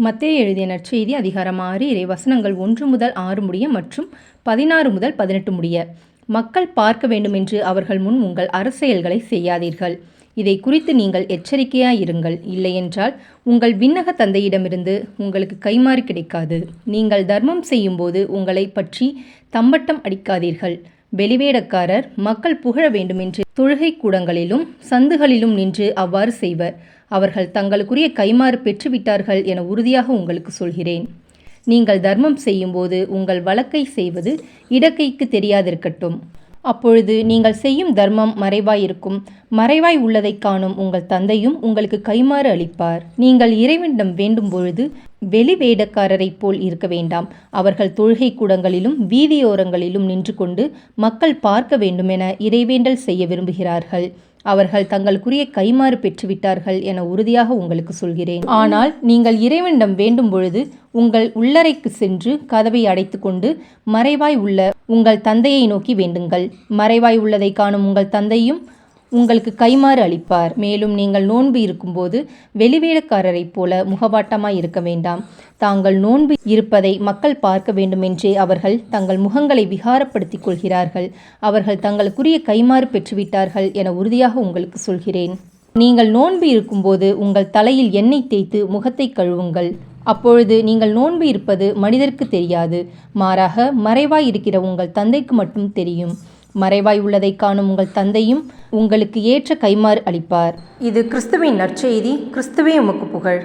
மத்தேயு எழுதிய நற்செய்தி அதிகாரம் 6 இறைவசனங்கள் 1 முதல் 6 முடிய மற்றும் 16 முதல் 18 முடிய. மக்கள் பார்க்க வேண்டுமென்று அவர்கள் முன் உங்கள் அரசியல்களை செய்யாதீர்கள். இதை குறித்து நீங்கள் எச்சரிக்கையாயிருங்கள். இல்லையென்றால் உங்கள் விண்ணக தந்தையிடமிருந்து உங்களுக்கு கைமாறு கிடைக்காது. நீங்கள் தர்மம் செய்யும்போது உங்களை பற்றி தம்பட்டம் அடிக்காதீர்கள். வெளிவேடக்காரர் மக்கள் புகழ வேண்டுமென்று தொழுகை கூடங்களிலும் சந்துகளிலும் நின்று அவ்வாறு செய்வர். அவர்கள் தங்களுக்குரிய கைமாறு பெற்றுவிட்டார்கள் என உறுதியாக உங்களுக்கு சொல்கிறேன். நீங்கள் தர்மம் செய்யும்போது உங்கள் வலக்கை செய்வது இடக்கைக்கு தெரியாதிருக்கட்டும். அப்பொழுது நீங்கள் செய்யும் தர்மம் மறைவாயிருக்கும். மறைவாய் உள்ளதைக் காணும் உங்கள் தந்தையும் உங்களுக்கு கைமாறு அளிப்பார். நீங்கள் இறைவனிடம் வேண்டும் பொழுது வெளி வேடக்காரரைப் போல் இருக்க வேண்டாம். அவர்கள் தொழுகை கூடங்களிலும் வீதியோரங்களிலும் நின்று கொண்டு மக்கள் பார்க்க வேண்டுமென இறைவேண்டல் செய்ய விரும்புகிறார்கள். அவர்கள் தங்களுக்குரிய கைமாறு பெற்றுவிட்டார்கள் என உறுதியாக உங்களுக்கு சொல்கிறேன். ஆனால் நீங்கள் இறைவனிடம் வேண்டும் பொழுது உங்கள் உள்ளறைக்கு சென்று கதவை அடைத்து கொண்டு மறைவாய் உள்ள உங்கள் தந்தையை நோக்கி வேண்டுங்கள். மறைவாய் உள்ளதை காணும் உங்கள் தந்தையும் உங்களுக்கு கைமாறு அளிப்பார். மேலும் நீங்கள் நோன்பு இருக்கும்போது வெளிவேடக்காரரைப் போல முகவாட்டமாய் இருக்க வேண்டாம். தாங்கள் நோன்பு இருப்பதை மக்கள் பார்க்க வேண்டுமென்றே அவர்கள் தங்கள் முகங்களை விகாரப்படுத்திக் கொள்கிறார்கள். அவர்கள் தங்களுக்குரிய கைமாறு பெற்றுவிட்டார்கள் என உறுதியாக உங்களுக்கு சொல்கிறேன். நீங்கள் நோன்பு இருக்கும்போது உங்கள் தலையில் எண்ணெய் தேய்த்து முகத்தை கழுவுங்கள். அப்பொழுது நீங்கள் நோன்பு இருப்பது மனிதருக்கு தெரியாது. மாறாக மறைவாய் இருக்கிற உங்கள் தந்தைக்கு மட்டும் தெரியும். மறைவாய் உள்ளதை காணும் உங்கள் தந்தையும் உங்களுக்கு ஏற்ற கைமாறு அளிப்பார். இது கிறிஸ்துவின் நற்செய்தி. கிறிஸ்துவே உமக்கு புகழ்.